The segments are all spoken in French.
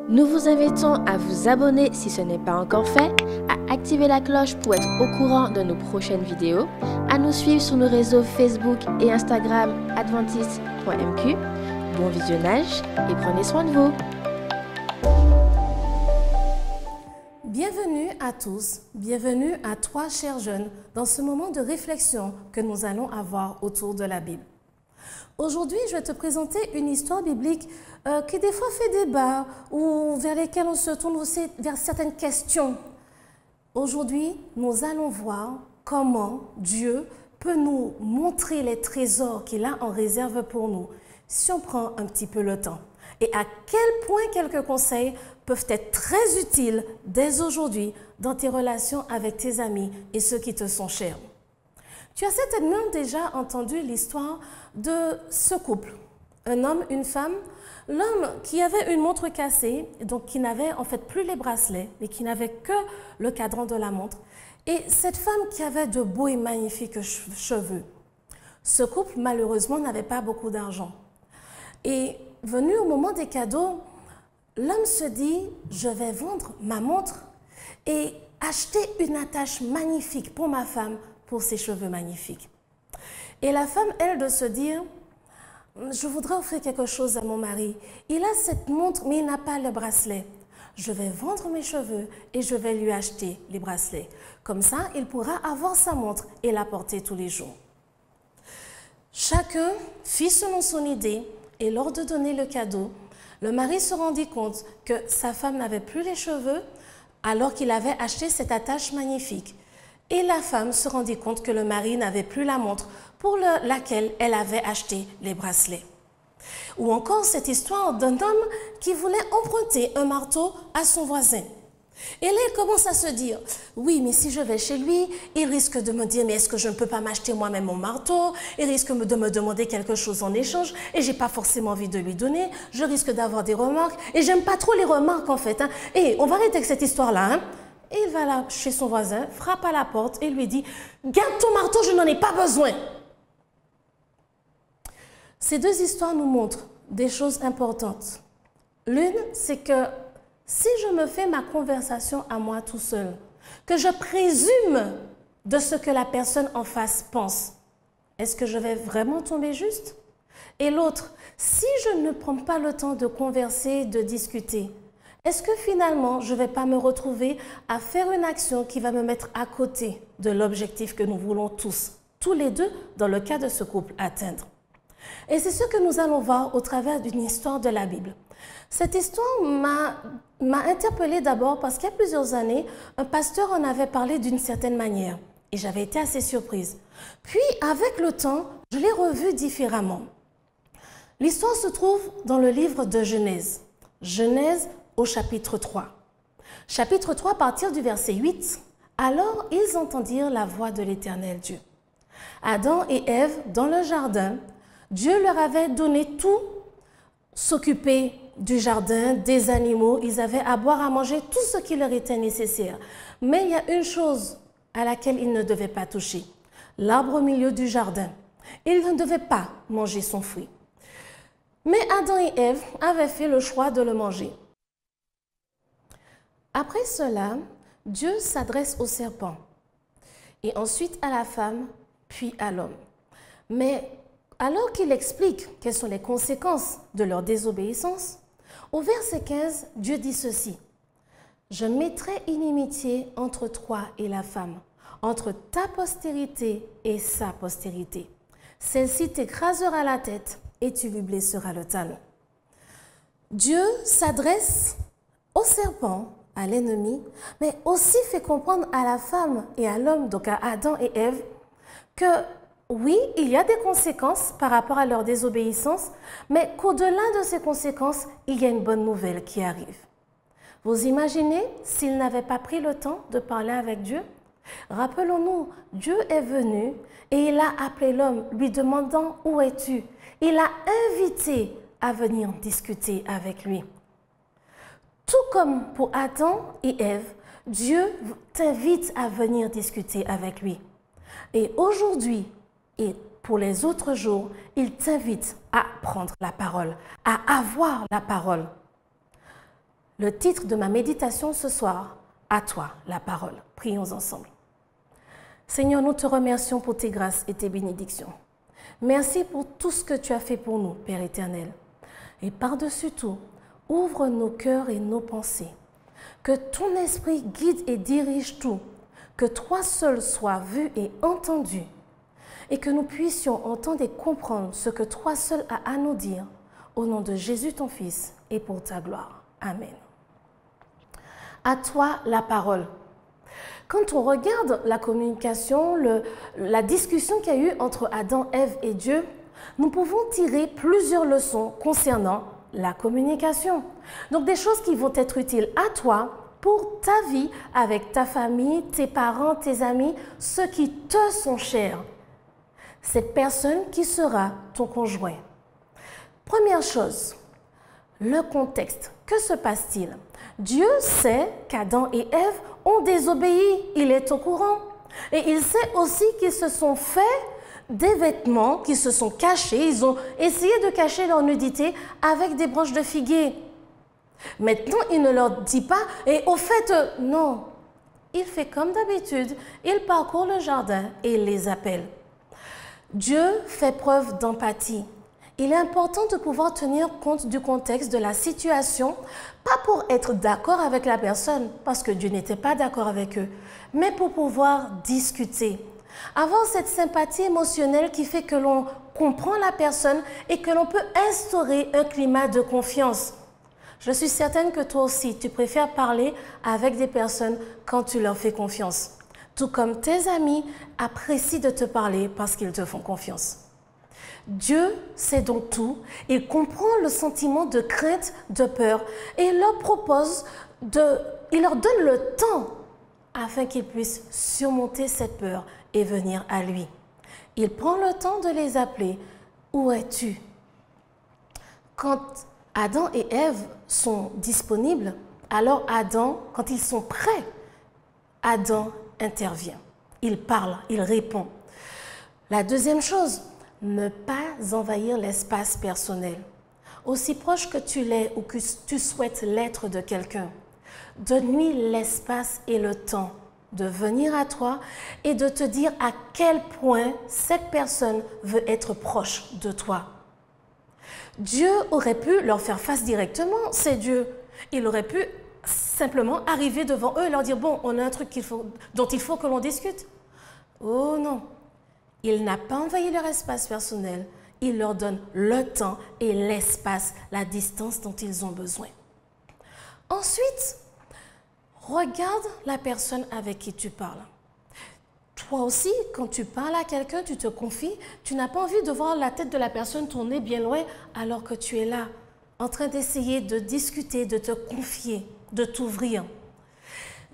Nous vous invitons à vous abonner si ce n'est pas encore fait, à activer la cloche pour être au courant de nos prochaines vidéos, à nous suivre sur nos réseaux Facebook et Instagram adventiste.mq. Bon visionnage et prenez soin de vous. Bienvenue à tous, bienvenue à toi chers jeunes dans ce moment de réflexion que nous allons avoir autour de la Bible. Aujourd'hui, je vais te présenter une histoire biblique qui des fois fait débat ou vers lesquelles on se tourne aussi vers certaines questions. Aujourd'hui, nous allons voir comment Dieu peut nous montrer les trésors qu'il a en réserve pour nous si on prend un petit peu le temps. Et à quel point quelques conseils peuvent être très utiles dès aujourd'hui dans tes relations avec tes amis et ceux qui te sont chers. Tu as certainement déjà entendu l'histoire de ce couple, un homme, une femme, l'homme qui avait une montre cassée, donc qui n'avait en fait plus les bracelets, mais qui n'avait que le cadran de la montre, et cette femme qui avait de beaux et magnifiques cheveux. Ce couple, malheureusement, n'avait pas beaucoup d'argent. Et venu au moment des cadeaux, l'homme se dit, je vais vendre ma montre et acheter une attache magnifique pour ma femme, pour ses cheveux magnifiques. Et la femme, elle, de se dire, je voudrais offrir quelque chose à mon mari. Il a cette montre, mais il n'a pas le bracelet. Je vais vendre mes cheveux et je vais lui acheter les bracelets. Comme ça, il pourra avoir sa montre et la porter tous les jours. Chacun fit selon son idée et lors de donner le cadeau, le mari se rendit compte que sa femme n'avait plus les cheveux alors qu'il avait acheté cette attache magnifique. Et la femme se rendit compte que le mari n'avait plus la montre pour laquelle elle avait acheté les bracelets. Ou encore cette histoire d'un homme qui voulait emprunter un marteau à son voisin. Et là, il commence à se dire, oui, mais si je vais chez lui, il risque de me dire, mais est-ce que je ne peux pas m'acheter moi-même mon marteau? Il risque de me demander quelque chose en échange et j'ai pas forcément envie de lui donner. Je risque d'avoir des remarques et j'aime pas trop les remarques en fait. Et on va arrêter avec cette histoire-là. Et il va là chez son voisin, frappe à la porte et lui dit, garde ton marteau, je n'en ai pas besoin. Ces deux histoires nous montrent des choses importantes. L'une, c'est que si je me fais ma conversation à moi tout seul, que je présume de ce que la personne en face pense, est-ce que je vais vraiment tomber juste? Et l'autre, si je ne prends pas le temps de converser, de discuter, est-ce que finalement je ne vais pas me retrouver à faire une action qui va me mettre à côté de l'objectif que nous voulons tous les deux, dans le cas de ce couple, atteindre? Et c'est ce que nous allons voir au travers d'une histoire de la Bible. Cette histoire m'a interpellée d'abord parce qu'il y a plusieurs années, un pasteur en avait parlé d'une certaine manière et j'avais été assez surprise. Puis, avec le temps, je l'ai revue différemment. L'histoire se trouve dans le livre de Genèse. Genèse au chapitre 3. Chapitre 3, à partir du verset 8. Alors, ils entendirent la voix de l'Éternel Dieu. Adam et Ève, dans le jardin, Dieu leur avait donné tout, s'occuper du jardin, des animaux, ils avaient à boire, à manger, tout ce qui leur était nécessaire. Mais il y a une chose à laquelle ils ne devaient pas toucher, l'arbre au milieu du jardin. Ils ne devaient pas manger son fruit. Mais Adam et Ève avaient fait le choix de le manger. Après cela, Dieu s'adresse au serpent, et ensuite à la femme, puis à l'homme. Mais alors qu'il explique quelles sont les conséquences de leur désobéissance, au verset 15, Dieu dit ceci, « Je mettrai inimitié entre toi et la femme, entre ta postérité et sa postérité. Celle-ci t'écrasera la tête et tu lui blesseras le talon. » Dieu s'adresse au serpent, à l'ennemi, mais aussi fait comprendre à la femme et à l'homme, donc à Adam et Ève, que oui, il y a des conséquences par rapport à leur désobéissance, mais qu'au-delà de ces conséquences, il y a une bonne nouvelle qui arrive. Vous imaginez s'ils n'avaient pas pris le temps de parler avec Dieu? Rappelons-nous, Dieu est venu et il a appelé l'homme, lui demandant « Où es-tu » Il l'a invité à venir discuter avec lui. Tout comme pour Adam et Ève, Dieu t'invite à venir discuter avec lui. Et aujourd'hui, et pour les autres jours, il t'invite à prendre la parole, à avoir la parole. Le titre de ma méditation ce soir, à toi la parole. Prions ensemble. Seigneur, nous te remercions pour tes grâces et tes bénédictions. Merci pour tout ce que tu as fait pour nous, Père éternel. Et par-dessus tout, ouvre nos cœurs et nos pensées. Que ton esprit guide et dirige tout. Que toi seul sois vu et entendu. Et que nous puissions entendre et comprendre ce que toi seul as à nous dire. Au nom de Jésus ton Fils et pour ta gloire. Amen. À toi la parole. Quand on regarde la communication, la discussion qu'il y a eu entre Adam, Ève et Dieu, nous pouvons tirer plusieurs leçons concernant la communication. Donc des choses qui vont être utiles à toi pour ta vie avec ta famille, tes parents, tes amis, ceux qui te sont chers. Cette personne qui sera ton conjoint. Première chose, le contexte. Que se passe-t-il? Dieu sait qu'Adam et Ève ont désobéi, il est au courant. Et il sait aussi qu'ils se sont fait des vêtements, qu'ils se sont cachés, ils ont essayé de cacher leur nudité avec des branches de figuier. Maintenant, il ne leur dit pas, et au fait, non. Il fait comme d'habitude, il parcourt le jardin et il les appelle. Dieu fait preuve d'empathie. Il est important de pouvoir tenir compte du contexte de la situation, pas pour être d'accord avec la personne, parce que Dieu n'était pas d'accord avec eux, mais pour pouvoir discuter. Avoir cette sympathie émotionnelle qui fait que l'on comprend la personne et que l'on peut instaurer un climat de confiance. Je suis certaine que toi aussi, tu préfères parler avec des personnes quand tu leur fais confiance. Tout comme tes amis apprécient de te parler parce qu'ils te font confiance. Dieu sait donc tout, il comprend le sentiment de crainte, de peur et il leur donne le temps afin qu'ils puissent surmonter cette peur et venir à lui. Il prend le temps de les appeler. Où es-tu? Quand Adam et Ève sont disponibles, alors Adam, quand ils sont prêts, Adam intervient. Il parle, il répond. La deuxième chose, ne pas envahir l'espace personnel. Aussi proche que tu l'es ou que tu souhaites l'être de quelqu'un, donne-lui l'espace et le temps de venir à toi et de te dire à quel point cette personne veut être proche de toi. Dieu aurait pu leur faire face directement, c'est Dieu. Il aurait pu simplement arriver devant eux et leur dire « Bon, on a un truc dont il faut que l'on discute. » Oh non! Il n'a pas envahi leur espace personnel, il leur donne le temps et l'espace, la distance dont ils ont besoin. Ensuite, regarde la personne avec qui tu parles. Toi aussi, quand tu parles à quelqu'un, tu te confies, tu n'as pas envie de voir la tête de la personne tourner bien loin alors que tu es là, en train d'essayer de discuter, de te confier, de t'ouvrir.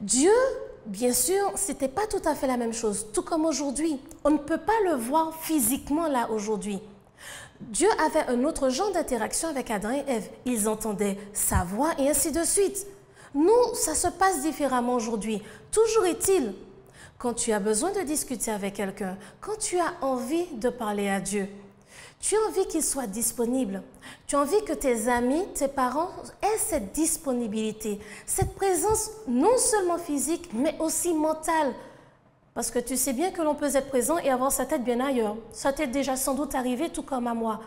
Dieu, bien sûr, ce n'était pas tout à fait la même chose, tout comme aujourd'hui. On ne peut pas le voir physiquement là aujourd'hui. Dieu avait un autre genre d'interaction avec Adam et Ève. Ils entendaient sa voix et ainsi de suite. Nous, ça se passe différemment aujourd'hui. Toujours est-il, quand tu as besoin de discuter avec quelqu'un, quand tu as envie de parler à Dieu, tu as envie qu'il soit disponible. Tu as envie que tes amis, tes parents aient cette disponibilité, cette présence non seulement physique, mais aussi mentale. Parce que tu sais bien que l'on peut être présent et avoir sa tête bien ailleurs. Ça t'est déjà sans doute arrivé, tout comme à moi.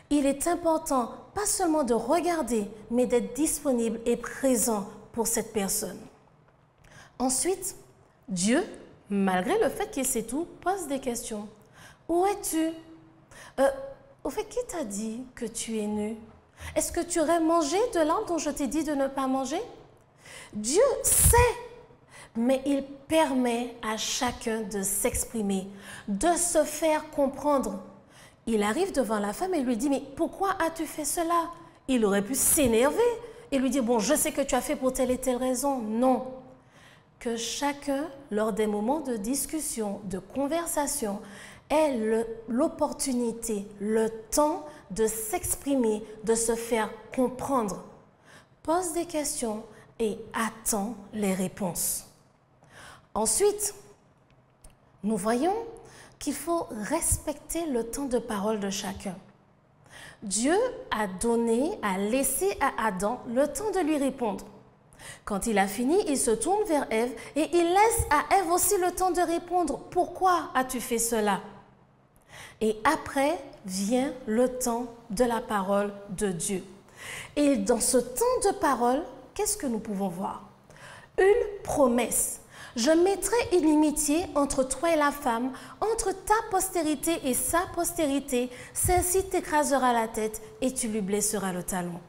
Il est important, pas seulement de regarder, mais d'être disponible et présent pour cette personne. Ensuite, Dieu, malgré le fait qu'il sait tout, pose des questions. Où es-tu? Au fait, qui t'a dit que tu es nu? Est-ce que tu aurais mangé de l'arbre dont je t'ai dit de ne pas manger? Dieu sait, mais il permet à chacun de s'exprimer, de se faire comprendre. Il arrive devant la femme et lui dit, mais pourquoi as-tu fait cela? Il aurait pu s'énerver et lui dire, bon, je sais que tu as fait pour telle et telle raison. Non. Que chacun, lors des moments de discussion, de conversation, ait l'opportunité, le temps de s'exprimer, de se faire comprendre. Pose des questions et attend les réponses. Ensuite, nous voyons qu'il faut respecter le temps de parole de chacun. Dieu a laissé à Adam le temps de lui répondre. Quand il a fini, il se tourne vers Ève et il laisse à Ève aussi le temps de répondre. Pourquoi as-tu fait cela? Et après vient le temps de la parole de Dieu. Et dans ce temps de parole, qu'est-ce que nous pouvons voir? Une promesse. Je mettrai une inimitié entre toi et la femme, entre ta postérité et sa postérité. Celle-ci t'écrasera la tête et tu lui blesseras le talon.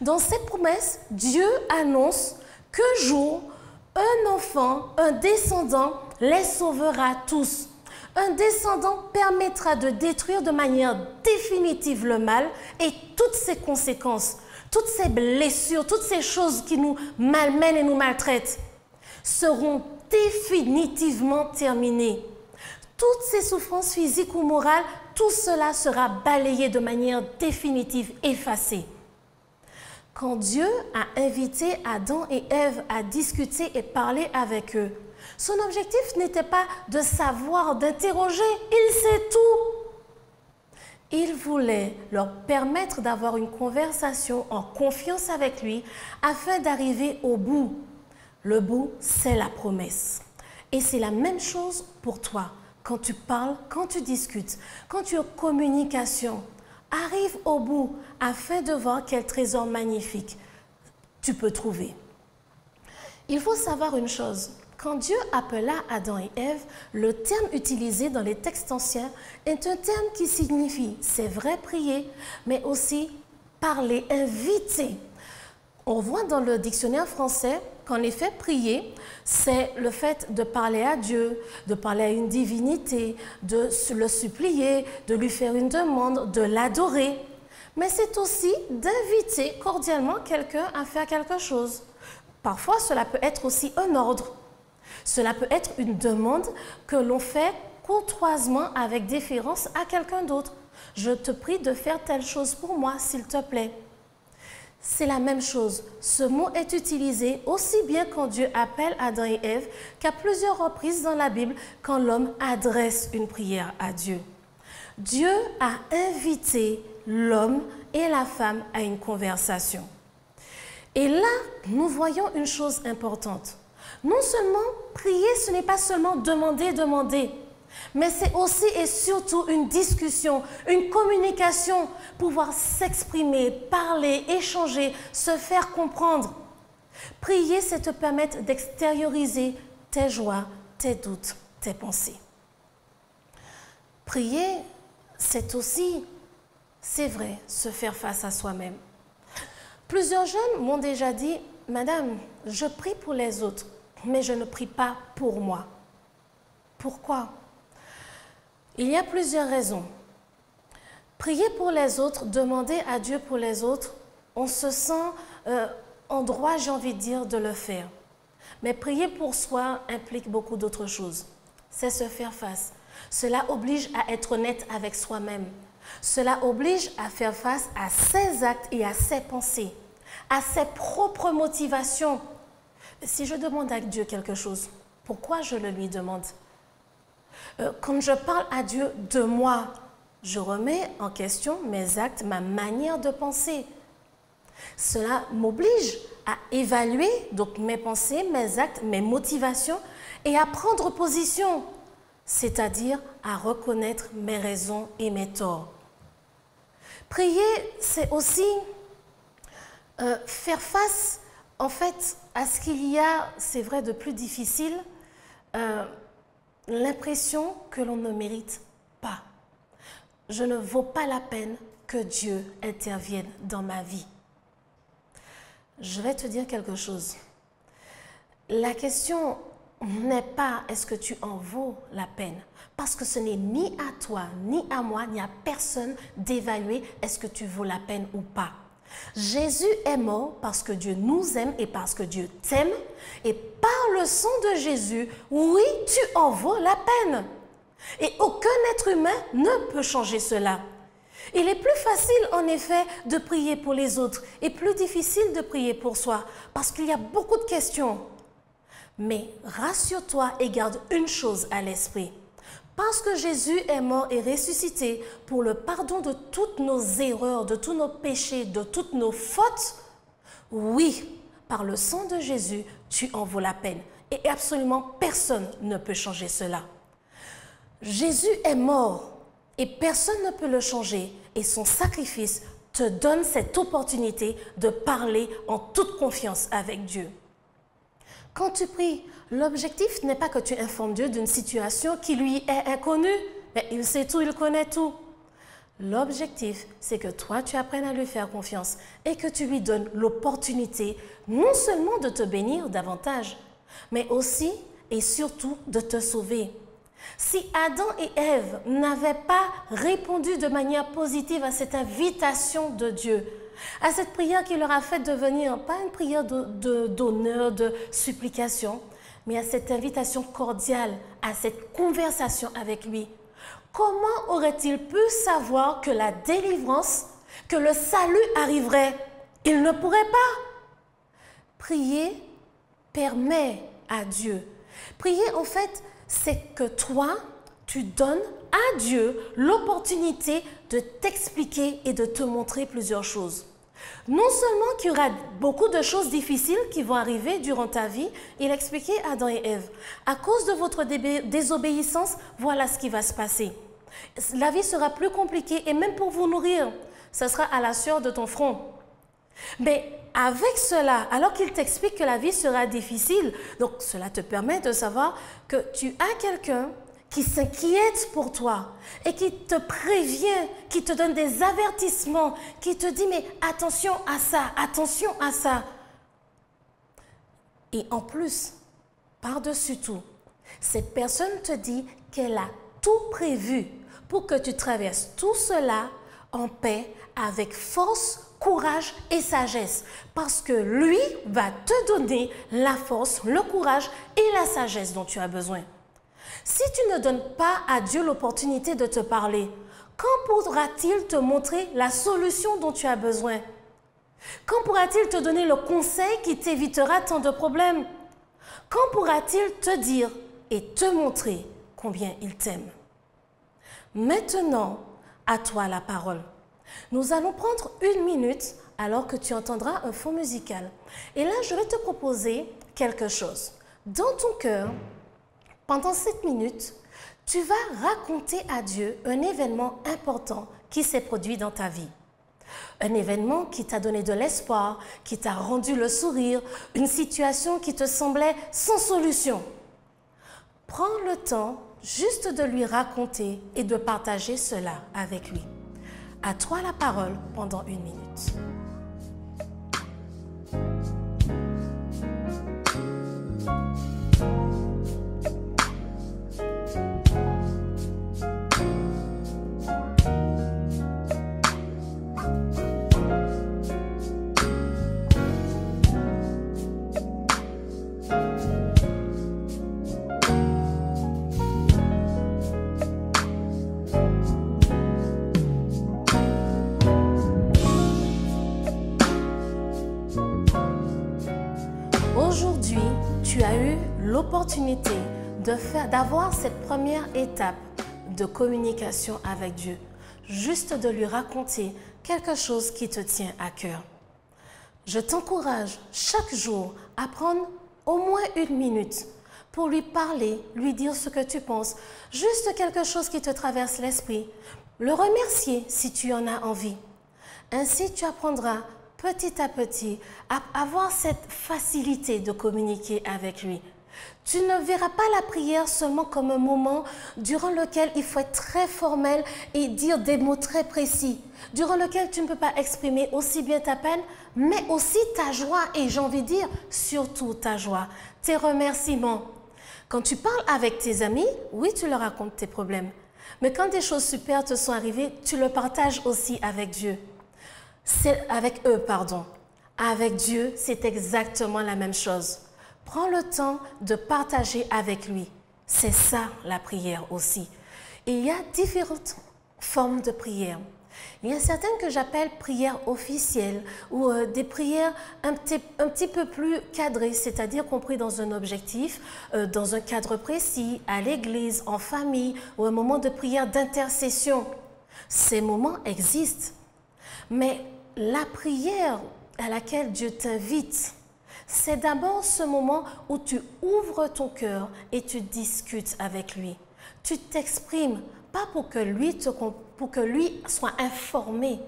Dans cette promesse, Dieu annonce qu'un jour, un enfant, un descendant, les sauvera tous. Un descendant permettra de détruire de manière définitive le mal et toutes ses conséquences, toutes ces blessures, toutes ces choses qui nous malmènent et nous maltraitent seront définitivement terminées. Toutes ces souffrances physiques ou morales, tout cela sera balayé de manière définitive, effacé. Quand Dieu a invité Adam et Ève à discuter et parler avec eux, son objectif n'était pas de savoir, d'interroger, il sait tout. Il voulait leur permettre d'avoir une conversation en confiance avec lui afin d'arriver au bout. Le bout, c'est la promesse. Et c'est la même chose pour toi. Quand tu parles, quand tu discutes, quand tu es en communication, arrive au bout afin de voir quel trésor magnifique tu peux trouver. Il faut savoir une chose. Quand Dieu appela Adam et Ève, le terme utilisé dans les textes anciens est un terme qui signifie, c'est vrai, prier, mais aussi parler, inviter. On voit dans le dictionnaire français qu'en effet, prier, c'est le fait de parler à Dieu, de parler à une divinité, de le supplier, de lui faire une demande, de l'adorer. Mais c'est aussi d'inviter cordialement quelqu'un à faire quelque chose. Parfois, cela peut être aussi un ordre. Cela peut être une demande que l'on fait courtoisement avec déférence à quelqu'un d'autre. Je te prie de faire telle chose pour moi, s'il te plaît. C'est la même chose. Ce mot est utilisé aussi bien quand Dieu appelle Adam et Ève qu'à plusieurs reprises dans la Bible quand l'homme adresse une prière à Dieu. Dieu a invité l'homme et la femme à une conversation. Et là, nous voyons une chose importante. Non seulement prier, ce n'est pas seulement demander, mais c'est aussi et surtout une discussion, une communication, pouvoir s'exprimer, parler, échanger, se faire comprendre. Prier, c'est te permettre d'extérioriser tes joies, tes doutes, tes pensées. Prier, c'est aussi, c'est vrai, se faire face à soi-même. Plusieurs jeunes m'ont déjà dit, « Madame, je prie pour les autres, mais je ne prie pas pour moi. » Pourquoi? Il y a plusieurs raisons. Prier pour les autres, demander à Dieu pour les autres, on se sent en droit, j'ai envie de dire, de le faire. Mais prier pour soi implique beaucoup d'autres choses. C'est se faire face. Cela oblige à être honnête avec soi-même. Cela oblige à faire face à ses actes et à ses pensées, à ses propres motivations. Si je demande à Dieu quelque chose, pourquoi je le lui demande? Quand je parle à Dieu de moi, je remets en question mes actes, ma manière de penser. Cela m'oblige à évaluer donc mes pensées, mes actes, mes motivations et à prendre position, c'est-à-dire à reconnaître mes raisons et mes torts. Prier, c'est aussi faire face en fait à ce qu'il y a, c'est vrai, de plus difficile, l'impression que l'on ne mérite pas. Je ne vaux pas la peine que Dieu intervienne dans ma vie. Je vais te dire quelque chose. La question n'est pas est-ce que tu en vaux la peine, parce que ce n'est ni à toi, ni à moi, ni à personne d'évaluer est-ce que tu vaux la peine ou pas. Jésus est mort parce que Dieu nous aime et parce que Dieu t'aime. Et par le sang de Jésus, oui, tu en vaux la peine. Et aucun être humain ne peut changer cela. Il est plus facile, en effet, de prier pour les autres et plus difficile de prier pour soi parce qu'il y a beaucoup de questions. Mais rassure-toi et garde une chose à l'esprit. Parce que Jésus est mort et ressuscité pour le pardon de toutes nos erreurs, de tous nos péchés, de toutes nos fautes, oui, par le sang de Jésus, tu en vaux la peine. Et absolument personne ne peut changer cela. Jésus est mort et personne ne peut le changer. Et son sacrifice te donne cette opportunité de parler en toute confiance avec Dieu. Quand tu pries, l'objectif n'est pas que tu informes Dieu d'une situation qui lui est inconnue. Mais il sait tout, il connaît tout. L'objectif, c'est que toi, tu apprennes à lui faire confiance et que tu lui donnes l'opportunité non seulement de te bénir davantage, mais aussi et surtout de te sauver. Si Adam et Ève n'avaient pas répondu de manière positive à cette invitation de Dieu, à cette prière qui leur a fait devenir, pas une prière d'honneur, de supplication, mais à cette invitation cordiale, à cette conversation avec lui, comment aurait-il pu savoir que la délivrance, que le salut arriverait? Il ne pourrait pas. Prier permet à Dieu. Prier, en fait, c'est que toi, tu donnes à Dieu l'opportunité de t'expliquer et de te montrer plusieurs choses. Non seulement qu'il y aura beaucoup de choses difficiles qui vont arriver durant ta vie, il expliquait à Adam et Ève, à cause de votre désobéissance, voilà ce qui va se passer. La vie sera plus compliquée et même pour vous nourrir, ce sera à la sueur de ton front. Mais avec cela, alors qu'il t'explique que la vie sera difficile, donc cela te permet de savoir que tu as quelqu'un qui s'inquiète pour toi et qui te prévient, qui te donne des avertissements, qui te dit mais attention à ça, attention à ça. Et en plus, par-dessus tout, cette personne te dit qu'elle a tout prévu pour que tu traverses tout cela en paix, avec force, courage et sagesse. Parce que lui va te donner la force, le courage et la sagesse dont tu as besoin. Si tu ne donnes pas à Dieu l'opportunité de te parler, quand pourra-t-il te montrer la solution dont tu as besoin? Quand pourra-t-il te donner le conseil qui t'évitera tant de problèmes? Quand pourra-t-il te dire et te montrer combien il t'aime? Maintenant, à toi la parole. Nous allons prendre 1 minute alors que tu entendras un fond musical. Et là, je vais te proposer quelque chose. Dans ton cœur, pendant 7 minutes, tu vas raconter à Dieu un événement important qui s'est produit dans ta vie. Un événement qui t'a donné de l'espoir, qui t'a rendu le sourire, une situation qui te semblait sans solution. Prends le temps juste de lui raconter et de partager cela avec lui. À toi la parole pendant 1 minute. Aujourd'hui, tu as eu l'opportunité d'avoir cette première étape de communication avec Dieu, juste de lui raconter quelque chose qui te tient à cœur. Je t'encourage chaque jour à prendre au moins 1 minute pour lui parler, lui dire ce que tu penses, juste quelque chose qui te traverse l'esprit, le remercier si tu en as envie. Ainsi, tu apprendras petit à petit à avoir cette facilité de communiquer avec lui. Tu ne verras pas la prière seulement comme un moment durant lequel il faut être très formel et dire des mots très précis, durant lequel tu ne peux pas exprimer aussi bien ta peine, mais aussi ta joie et j'ai envie de dire surtout ta joie, tes remerciements. Quand tu parles avec tes amis, oui, tu leur racontes tes problèmes, mais quand des choses super te sont arrivées, tu le partages aussi avec Dieu. Avec eux, pardon. Avec Dieu, c'est exactement la même chose. Prends le temps de partager avec lui. C'est ça la prière aussi. Et il y a différentes formes de prière. Il y a certaines que j'appelle prières officielles ou des prières un petit peu plus cadrées, c'est-à-dire compris dans un objectif, dans un cadre précis, à l'église, en famille ou un moment de prière d'intercession. Ces moments existent, mais la prière à laquelle Dieu t'invite, c'est d'abord ce moment où tu ouvres ton cœur et tu discutes avec lui. Tu t'exprimes, pas pour que lui soit informé,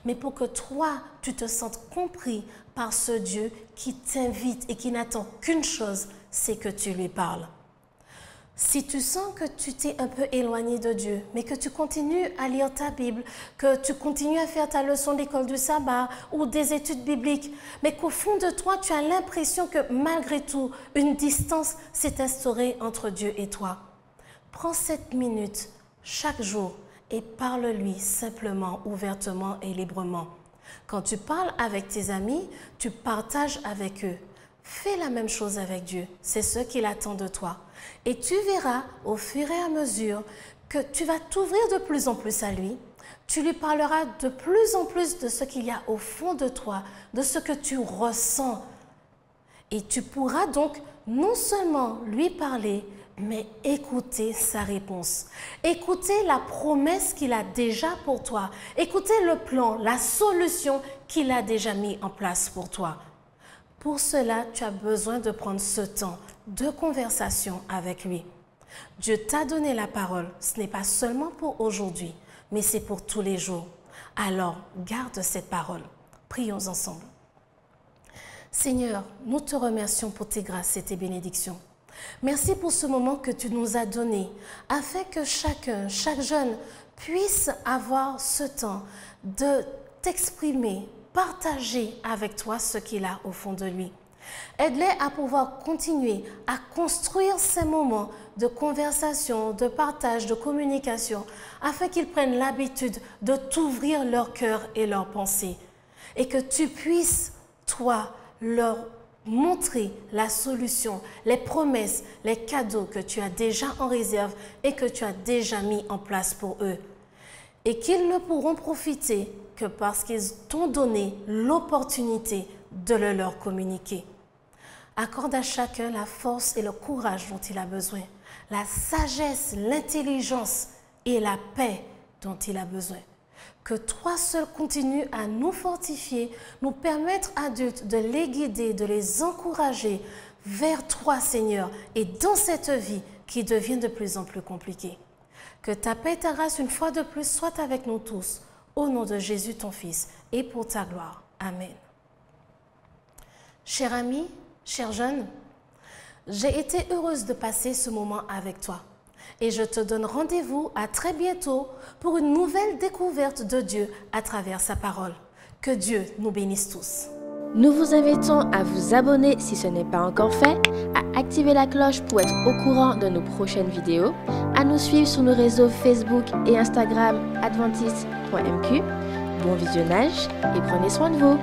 mais pour que toi, tu te sentes compris par ce Dieu qui t'invite et qui n'attend qu'une chose, c'est que tu lui parles. Si tu sens que tu t'es un peu éloigné de Dieu, mais que tu continues à lire ta Bible, que tu continues à faire ta leçon d'école du sabbat ou des études bibliques, mais qu'au fond de toi, tu as l'impression que malgré tout, une distance s'est instaurée entre Dieu et toi, prends 7 minutes chaque jour et parle-lui simplement, ouvertement et librement. Quand tu parles avec tes amis, tu partages avec eux. Fais la même chose avec Dieu, c'est ce qu'il attend de toi. Et tu verras au fur et à mesure que tu vas t'ouvrir de plus en plus à lui. Tu lui parleras de plus en plus de ce qu'il y a au fond de toi, de ce que tu ressens. Et tu pourras donc non seulement lui parler, mais écouter sa réponse. Écouter la promesse qu'il a déjà pour toi. Écouter le plan, la solution qu'il a déjà mis en place pour toi. Pour cela, tu as besoin de prendre ce temps de conversation avec lui. Dieu t'a donné la parole. Ce n'est pas seulement pour aujourd'hui, mais c'est pour tous les jours. Alors, garde cette parole. Prions ensemble. Seigneur, nous te remercions pour tes grâces et tes bénédictions. Merci pour ce moment que tu nous as donné, afin que chacun, chaque jeune puisse avoir ce temps de t'exprimer, partager avec toi ce qu'il a au fond de lui. Aide-les à pouvoir continuer à construire ces moments de conversation, de partage, de communication, afin qu'ils prennent l'habitude de t'ouvrir leur cœur et leurs pensées. Et que tu puisses, toi, leur montrer la solution, les promesses, les cadeaux que tu as déjà en réserve et que tu as déjà mis en place pour eux. Et qu'ils ne pourront profiter que parce qu'ils t'ont donné l'opportunité de le leur communiquer. Accorde à chacun la force et le courage dont il a besoin, la sagesse, l'intelligence et la paix dont il a besoin. Que toi seul continue à nous fortifier, nous permettre adultes de les guider, de les encourager vers toi, Seigneur, et dans cette vie qui devient de plus en plus compliquée. Que ta paix et ta grâce, une fois de plus, soient avec nous tous, au nom de Jésus, ton Fils, et pour ta gloire. Amen. Cher ami, cher jeune, j'ai été heureuse de passer ce moment avec toi. Et je te donne rendez-vous à très bientôt pour une nouvelle découverte de Dieu à travers sa parole. Que Dieu nous bénisse tous. Nous vous invitons à vous abonner si ce n'est pas encore fait, à activer la cloche pour être au courant de nos prochaines vidéos, à nous suivre sur nos réseaux Facebook et Instagram adventiste.mq. Bon visionnage et prenez soin de vous.